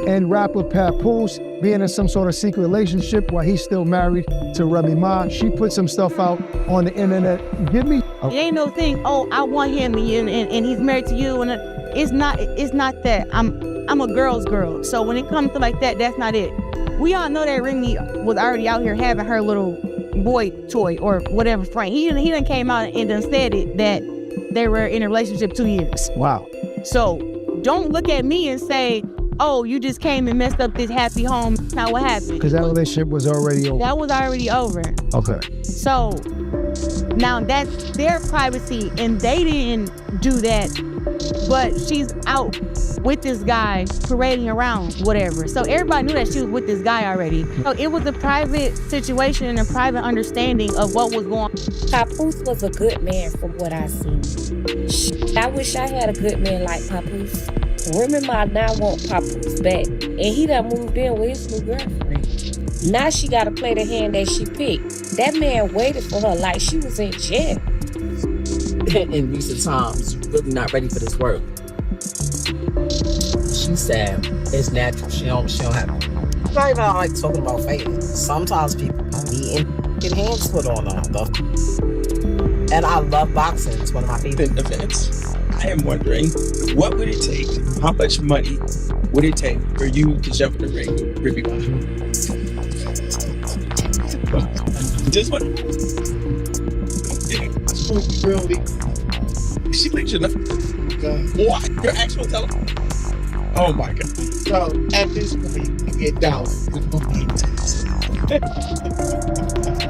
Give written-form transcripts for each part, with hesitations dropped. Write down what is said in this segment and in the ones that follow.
and rapper Papoose being in some sort of secret relationship while he's still married to Remy Ma. She put some stuff out on the internet. Give me. It ain't no thing, oh, I want him and he's married to you. And it's not that. I'm a girl's girl. So when it comes to like that, that's not it. We all know that Remy was already out here having her little boy toy or whatever frame. He done came out and done said it that they were in a relationship 2 years. Wow. So don't look at me and say, oh, you just came and messed up this happy home. That's not what happened. Because that relationship was already over. That was already over. Okay. So now that's their privacy and they didn't do that, but she's out with this guy parading around, whatever. So everybody knew that she was with this guy already. So it was a private situation and a private understanding of what was going on. Papoose was a good man from what I seen. I wish I had a good man like Papoose. Remy Ma now want Papoose back, and he done moved in with his new girlfriend. Now she gotta play the hand that she picked. That man waited for her like she was in jail. In recent times, you're really not ready for this work. She said it's natural. She don't have it. Not even I like talking about fighting. Sometimes people be get hands put on them. And I love boxing. It's one of my favorite events. I am wondering, what would it take? How much money would it take for you to jump in the ring with Remy Ma? Just what? Really? She makes you enough. What? Your actual telephone? Oh my God. So at this point, you get down.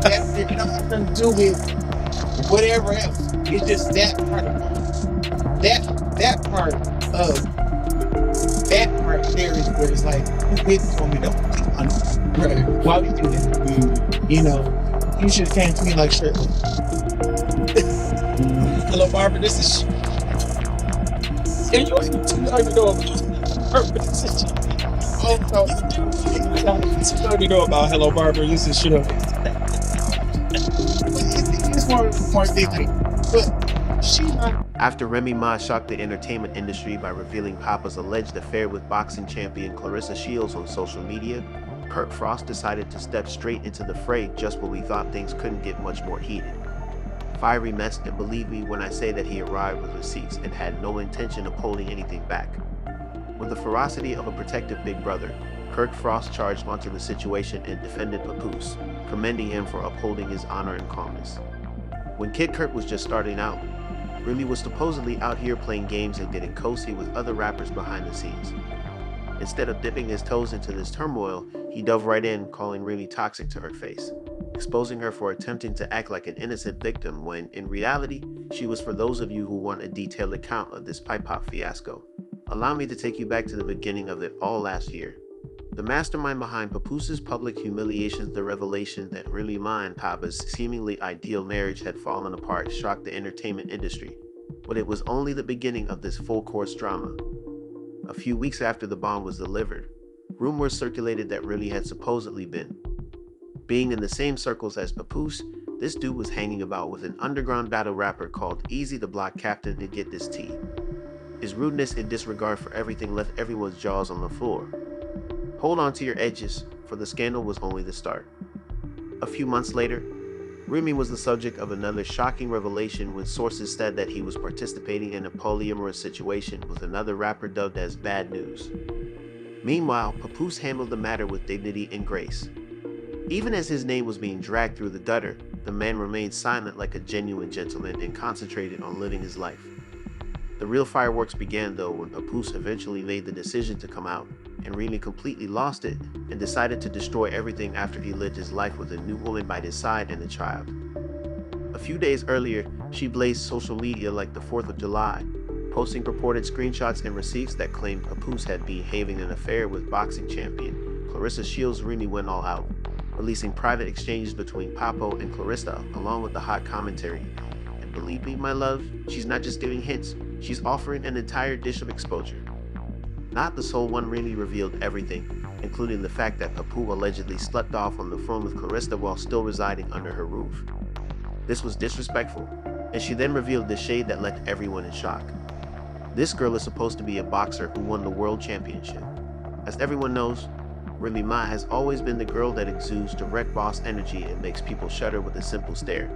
That did nothing to do with whatever else. It's just that part of that part there is where it's like, who didn't tell me no? Right. Why would you do that? Mm-hmm. You know, you should have came to me like straight. Hello, Barbara. This is. And you don't even know about purpose. Oh no! You don't even know about Hello, Barbara. This is shit. It's more thing like, but she not. After Remy Ma shocked the entertainment industry by revealing Papa's alleged affair with boxing champion Clarissa Shields on social media, Kirk Frost decided to step straight into the fray just when we thought things couldn't get much more heated. Fiery mess, and believe me when I say that he arrived with receipts and had no intention of holding anything back. With the ferocity of a protective big brother, Kirk Frost charged onto the situation and defended Papoose, commending him for upholding his honor and calmness. When Kid Kirk was just starting out, Remy was supposedly out here playing games and getting cozy with other rappers behind the scenes. Instead of dipping his toes into this turmoil, he dove right in, calling Remy toxic to her face, exposing her for attempting to act like an innocent victim when, in reality, she was for those of you who want a detailed account of this pipe pop fiasco. Allow me to take you back to the beginning of it all last year. The mastermind behind Papoose's public humiliations, the revelation that Remy Ma and Papa's seemingly ideal marriage had fallen apart, shocked the entertainment industry. But it was only the beginning of this full-course drama. A few weeks after the bomb was delivered, rumors circulated that Remy had supposedly been. Being in the same circles as Papoose, this dude was hanging about with an underground battle rapper called Easy the Block Captain to get this tea. His rudeness and disregard for everything left everyone's jaws on the floor. Hold on to your edges, for the scandal was only the start. A few months later, Remy was the subject of another shocking revelation when sources said that he was participating in a polyamorous situation with another rapper dubbed as Bad News. Meanwhile, Papoose handled the matter with dignity and grace. Even as his name was being dragged through the gutter, the man remained silent like a genuine gentleman and concentrated on living his life. The real fireworks began though when Papoose eventually made the decision to come out, and Remy completely lost it and decided to destroy everything after he lived his life with a new woman by his side and a child. A few days earlier, she blazed social media like the 4th of July, posting purported screenshots and receipts that claimed Papoose had been having an affair with boxing champion Clarissa Shields. Remy went all out, releasing private exchanges between Papo and Clarissa along with the hot commentary. And believe me, my love, she's not just giving hints, she's offering an entire dish of exposure. Not the sole one. Remy revealed everything, including the fact that Papoose allegedly slept off on the phone with Clarissa while still residing under her roof. This was disrespectful, and she then revealed the shade that left everyone in shock. This girl is supposed to be a boxer who won the world championship. As everyone knows, Remy Ma has always been the girl that exudes direct boss energy and makes people shudder with a simple stare.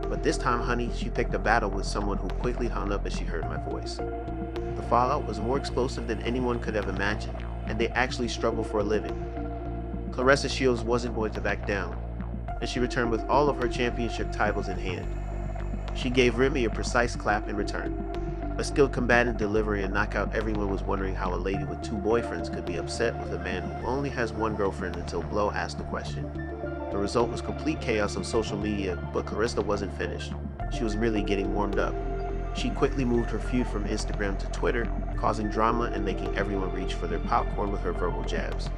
But this time, honey, she picked a battle with someone who quickly hung up as she heard my voice. The fallout was more explosive than anyone could have imagined, and they actually struggled for a living. Clarissa Shields wasn't going to back down, and she returned with all of her championship titles in hand. She gave Remy a precise clap in return. A skilled combatant delivering a knockout. Everyone was wondering how a lady with 2 boyfriends could be upset with a man who only has 1 girlfriend until Blow asked the question. The result was complete chaos on social media, but Clarissa wasn't finished. She was merely getting warmed up. She quickly moved her feud from Instagram to Twitter, causing drama and making everyone reach for their popcorn with her verbal jabs.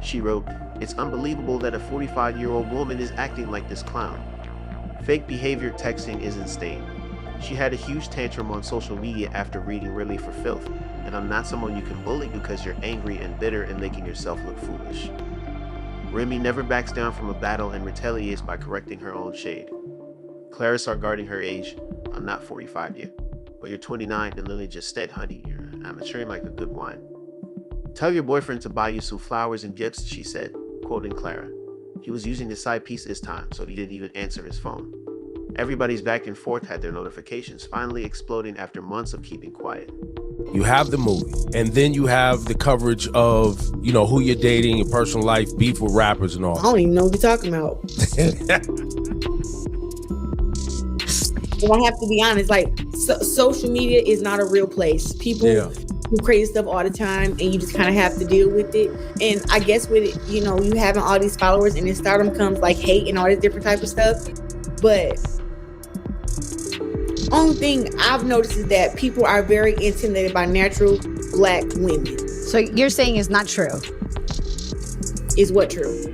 She wrote, "It's unbelievable that a 45-year-old woman is acting like this clown. Fake behavior texting is insane." She had a huge tantrum on social media after reading Remy for filth, and I'm not someone you can bully because you're angry and bitter and making yourself look foolish. Remy never backs down from a battle and retaliates by correcting her own shade. Clarissa regarding her age, "I'm not 45 yet, but you're 29 and Lily just said, honey, you're maturing like a good wine. Tell your boyfriend to buy you some flowers and gifts," she said, quoting Clara. He was using his side piece this time, so he didn't even answer his phone. Everybody's back and forth had their notifications finally exploding after months of keeping quiet. You have the movie, and then you have the coverage of, who you're dating, your personal life, beef with rappers and all. I don't even know what you're talking about. And I have to be honest, social media is not a real place. People do crazy stuff all the time, and you just kind of have to deal with it. And I guess with it, you having all these followers, and then stardom comes like hate and all this different type of stuff. But only thing I've noticed is that people are very intimidated by natural Black women. So you're saying it's not true? Is what true?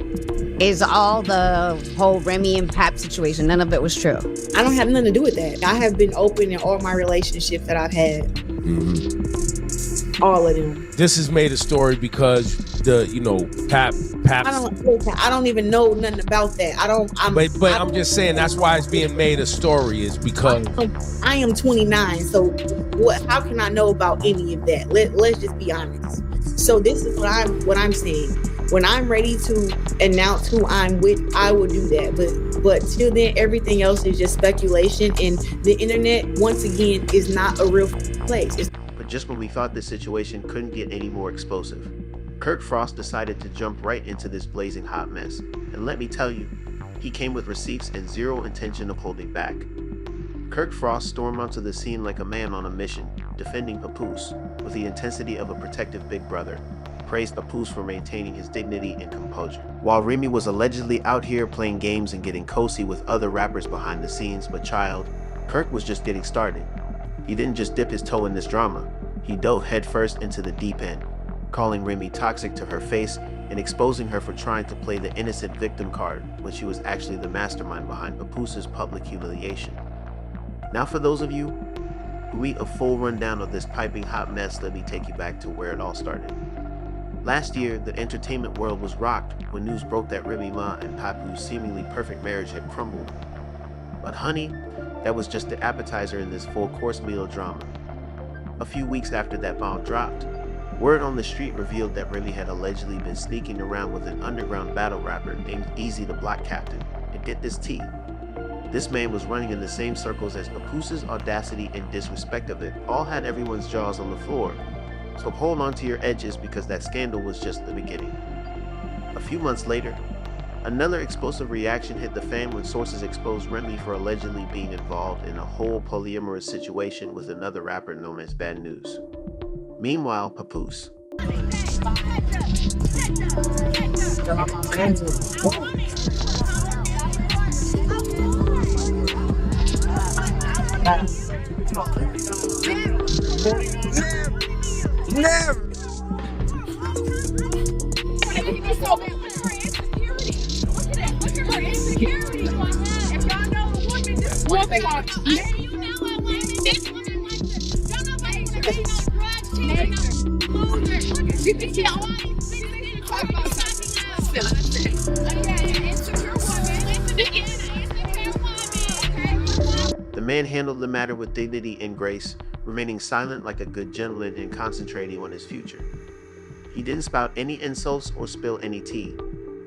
Is all the whole Remy and Pap situation, none of it was true? I don't have nothing to do with that. I have been open in all my relationships that I've had. Mm-hmm. All of them. This is made a story because Pap. I don't even know nothing about that. I'm just saying that's why it's being made a story, is because I am 29. So how can I know about any of that? Let's just be honest. So this is what I'm saying. When I'm ready to announce who I'm with, I will do that. But till then, everything else is just speculation. And the internet, once again, is not a real place. But just when we thought this situation couldn't get any more explosive, Kirk Frost decided to jump right into this blazing hot mess. And let me tell you, he came with receipts and zero intention of holding back. Kirk Frost stormed onto the scene like a man on a mission, defending Papoose with the intensity of a protective big brother. Praised Papoose for maintaining his dignity and composure. While Remy was allegedly out here playing games and getting cozy with other rappers behind the scenes, but child, Kirk was just getting started. He didn't just dip his toe in this drama, he dove headfirst into the deep end, calling Remy toxic to her face and exposing her for trying to play the innocent victim card when she was actually the mastermind behind Papoose's public humiliation. Now for those of you who need a full rundown of this piping hot mess, let me take you back to where it all started. Last year, the entertainment world was rocked when news broke that Remy Ma and Papoose's seemingly perfect marriage had crumbled. But honey, that was just the appetizer in this full-course meal drama. A few weeks after that bomb dropped, word on the street revealed that Remy had allegedly been sneaking around with an underground battle rapper named Easy the Block Captain. And get this tea, this man was running in the same circles as Papoose's audacity and disrespect of it all had everyone's jaws on the floor. So hold on to your edges because that scandal was just the beginning. A few months later, another explosive reaction hit the fan when sources exposed Remy for allegedly being involved in a whole polyamorous situation with another rapper known as Bad News. Meanwhile, Papoose. Never. The man handled the matter with dignity and grace, remaining silent like a good gentleman and concentrating on his future. He didn't spout any insults or spill any tea.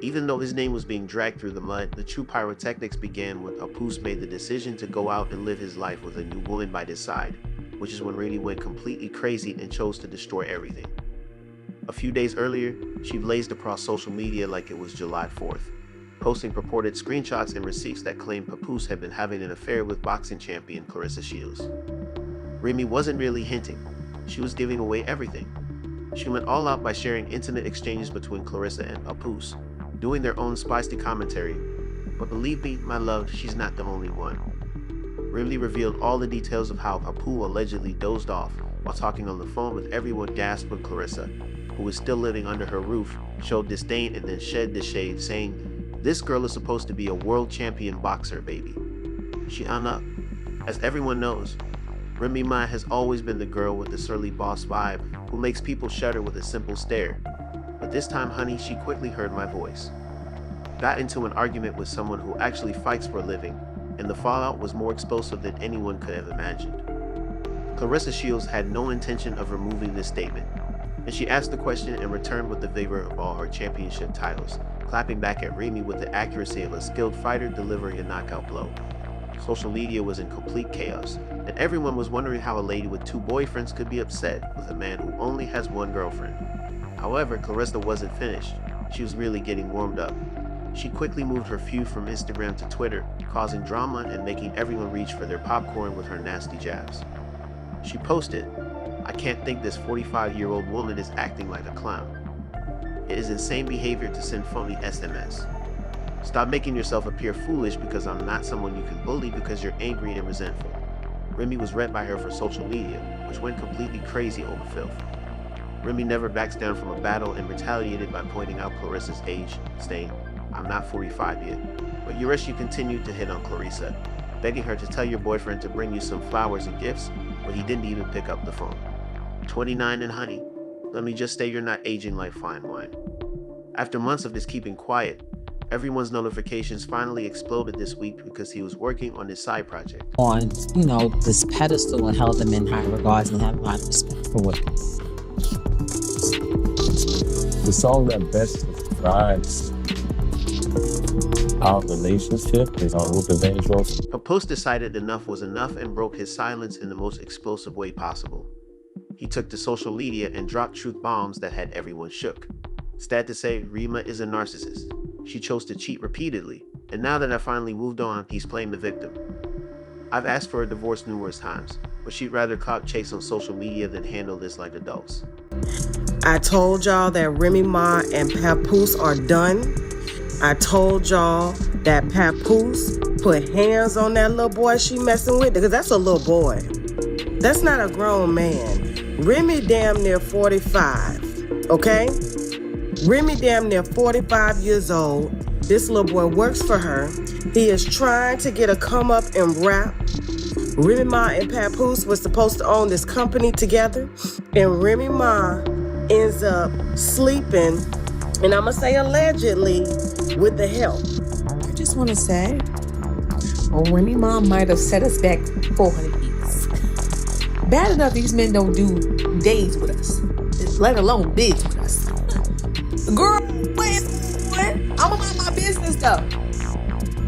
Even though his name was being dragged through the mud, the true pyrotechnics began when Papoose made the decision to go out and live his life with a new woman by his side, which is when Remy went completely crazy and chose to destroy everything. A few days earlier, she blazed across social media like it was July 4th, posting purported screenshots and receipts that claimed Papoose had been having an affair with boxing champion Clarissa Shields. Remy wasn't really hinting, she was giving away everything. She went all out by sharing intimate exchanges between Clarissa and Papoose, doing their own spicy commentary, but believe me, my love, she's not the only one. Remy revealed all the details of how Papoose allegedly dozed off while talking on the phone with everyone gasped when Clarissa, who was still living under her roof, showed disdain and then shed the shade, saying, "This girl is supposed to be a world champion boxer, baby." She hung up. As everyone knows, Remy Ma has always been the girl with the surly boss vibe who makes people shudder with a simple stare. But this time, honey, she quickly heard my voice. Got into an argument with someone who actually fights for a living, and the fallout was more explosive than anyone could have imagined. Clarissa Shields had no intention of removing this statement, and she asked the question and returned with the vigor of all her championship titles, clapping back at Remy with the accuracy of a skilled fighter delivering a knockout blow. Social media was in complete chaos, and everyone was wondering how a lady with 2 boyfriends could be upset with a man who only has 1 girlfriend. However, Clarissa wasn't finished. She was really getting warmed up. She quickly moved her feud from Instagram to Twitter, causing drama and making everyone reach for their popcorn with her nasty jabs. She posted, "I can't think this 45-year-old woman is acting like a clown. It is insane behavior to send phony SMS. Stop making yourself appear foolish because I'm not someone you can bully because you're angry and resentful." Remy was read by her for social media, which went completely crazy over filth. Remy never backs down from a battle and retaliated by pointing out Clarissa's age, saying, "I'm not 45 yet." But Yureshi continued to hit on Clarissa, begging her to tell your boyfriend to bring you some flowers and gifts, but he didn't even pick up the phone. 29 and honey, let me just say you're not aging like fine wine. After months of this keeping quiet, everyone's notifications finally exploded this week because he was working on his side project. On, this pedestal and held them in high regards and have a lot of respect for what. The song that best describes our relationship is on Luther Vandross. Papoose decided enough was enough and broke his silence in the most explosive way possible. He took to social media and dropped truth bombs that had everyone shook. Sad to say, Rema is a narcissist. She chose to cheat repeatedly, and now that I finally moved on, he's playing the victim. I've asked for a divorce numerous times, but she'd rather clout chase on social media than handle this like adults. I told y'all that Remy Ma and Papoose are done. I told y'all that Papoose put hands on that little boy she messing with, because that's a little boy. That's not a grown man. Remy damn near 45, okay? Remy damn near 45 years old. This little boy works for her. He is trying to get a come up and rap. Remy Ma and Papoose was supposed to own this company together, and Remy Ma ends up sleeping, and I'm gonna say allegedly, with the help. I just want to say, Remy Ma might have set us back 400 years. Bad enough these men don't do days with us, let alone bids with us. Girl, wait, I'm about my business though.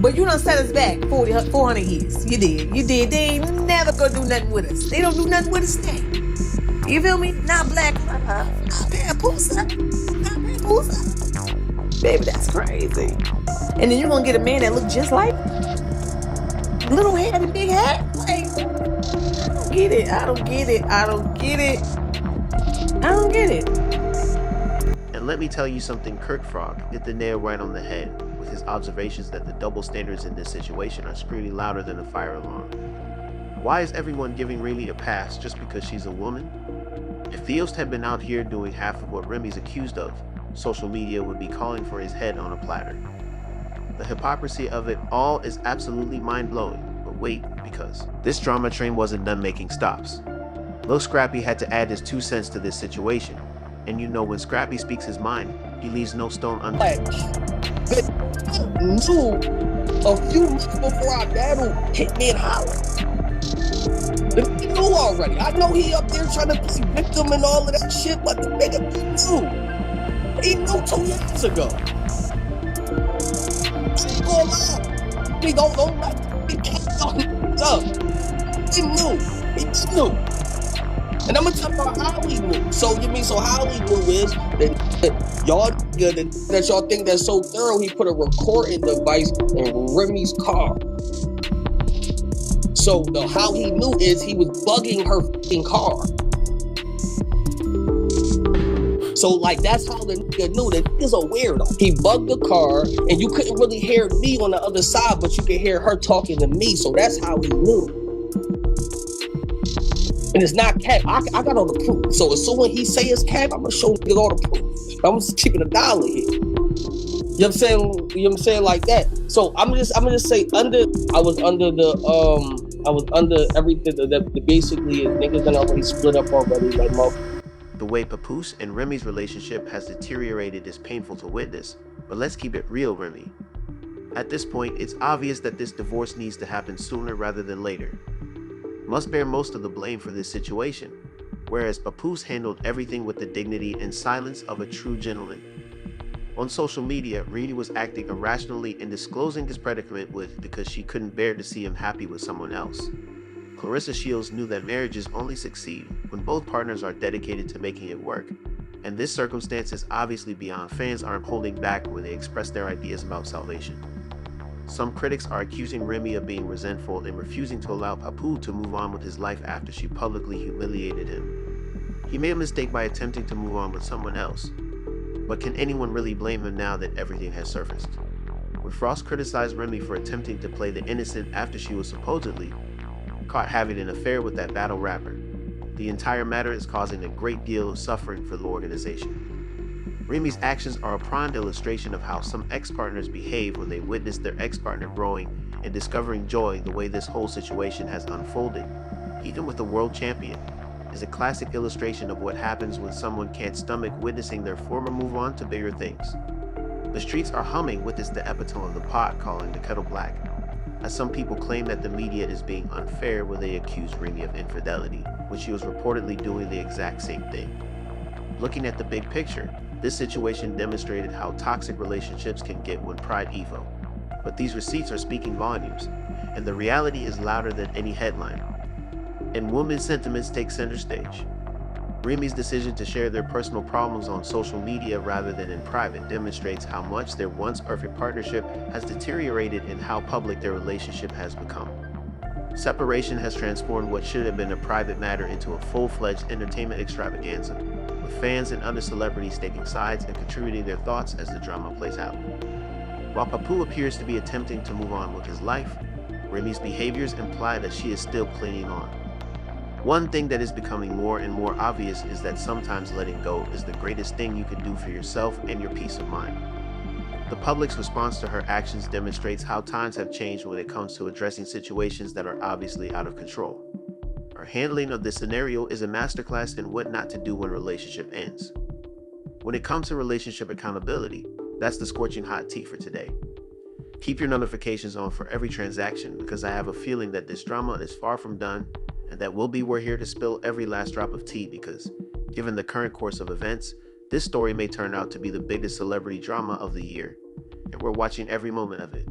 But you done set us back 400 years. You did. They ain't never gonna do nothing with us. They don't do nothing with us now. You feel me? Not black, not Papoose. Baby, that's crazy. And then you're gonna get a man that look just like little head and big hat. Like, I don't get it. And let me tell you something, Kirk Frost hit the nail right on the head with his observations that the double standards in this situation are screaming louder than a fire alarm. Why is everyone giving Remy a pass just because she's a woman? If Theost had been out here doing half of what Remy's accused of, social media would be calling for his head on a platter. The hypocrisy of it all is absolutely mind-blowing, but wait, because this drama train wasn't done making stops. Lil Scrappy had to add his 2 cents to this situation, and when Scrappy speaks his mind, he leaves no stone unturned. A few months before our battle hit me in Holland. The nigga knew already. I know he up there trying to play victim and all of that shit, but the nigga knew. He knew 2 years ago. He gonna lie. We don't let me up. He knew. He knew. And I'm gonna tell you how he knew. So how he knew is that y'all that y'all think that's so thorough, he put a recording device in Remy's car. So how he knew is he was bugging her fucking car. So like that's how the nigga knew that nigga's a weirdo. He bugged the car, and you couldn't really hear me on the other side, but you could hear her talking to me. So that's how he knew. And it's not cap. I got all the proof. So as soon as he say it's cap, I'm gonna show niggas all the proof. I'm just keeping $1 here. You know what I'm saying? You know what I'm saying, like that. So I'm gonna say I was under everything that basically is niggas done already split up already, like motherfuckers. The way Papoose and Remy's relationship has deteriorated is painful to witness, but let's keep it real, Remy. At this point, it's obvious that this divorce needs to happen sooner rather than later. Must bear most of the blame for this situation, whereas Papoose handled everything with the dignity and silence of a true gentleman. On social media, Remy was acting irrationally and disclosing his predicament because she couldn't bear to see him happy with someone else. Clarissa Shields knew that marriages only succeed when both partners are dedicated to making it work, and this circumstance is obviously beyond fans aren't holding back when they express their ideas about salvation. Some critics are accusing Remy of being resentful and refusing to allow Papoose to move on with his life after she publicly humiliated him. He made a mistake by attempting to move on with someone else, but can anyone really blame him now that everything has surfaced? When Frost criticized Remy for attempting to play the innocent after she was supposedly caught having an affair with that battle rapper, the entire matter is causing a great deal of suffering for the organization. Remy's actions are a prime illustration of how some ex-partners behave when they witness their ex-partner growing and discovering joy. The way this whole situation has unfolded, even with the world champion, is a classic illustration of what happens when someone can't stomach witnessing their former move on to bigger things. The streets are humming with this the epitome of the pot calling the kettle black, as some people claim that the media is being unfair when they accuse Remy of infidelity, when she was reportedly doing the exact same thing. Looking at the big picture, this situation demonstrated how toxic relationships can get when pride evo. But these receipts are speaking volumes, and the reality is louder than any headline. And women's sentiments take center stage. Remy's decision to share their personal problems on social media rather than in private demonstrates how much their once perfect partnership has deteriorated and how public their relationship has become. Separation has transformed what should have been a private matter into a full-fledged entertainment extravaganza, with fans and other celebrities taking sides and contributing their thoughts as the drama plays out. While Papoose appears to be attempting to move on with his life, Remy's behaviors imply that she is still clinging on. One thing that is becoming more and more obvious is that sometimes letting go is the greatest thing you can do for yourself and your peace of mind. The public's response to her actions demonstrates how times have changed when it comes to addressing situations that are obviously out of control. Her handling of this scenario is a masterclass in what not to do when a relationship ends. When it comes to relationship accountability, that's the scorching hot tea for today. Keep your notifications on for every transaction, because I have a feeling that this drama is far from done and that we're here to spill every last drop of tea, because given the current course of events, this story may turn out to be the biggest celebrity drama of the year, and we're watching every moment of it.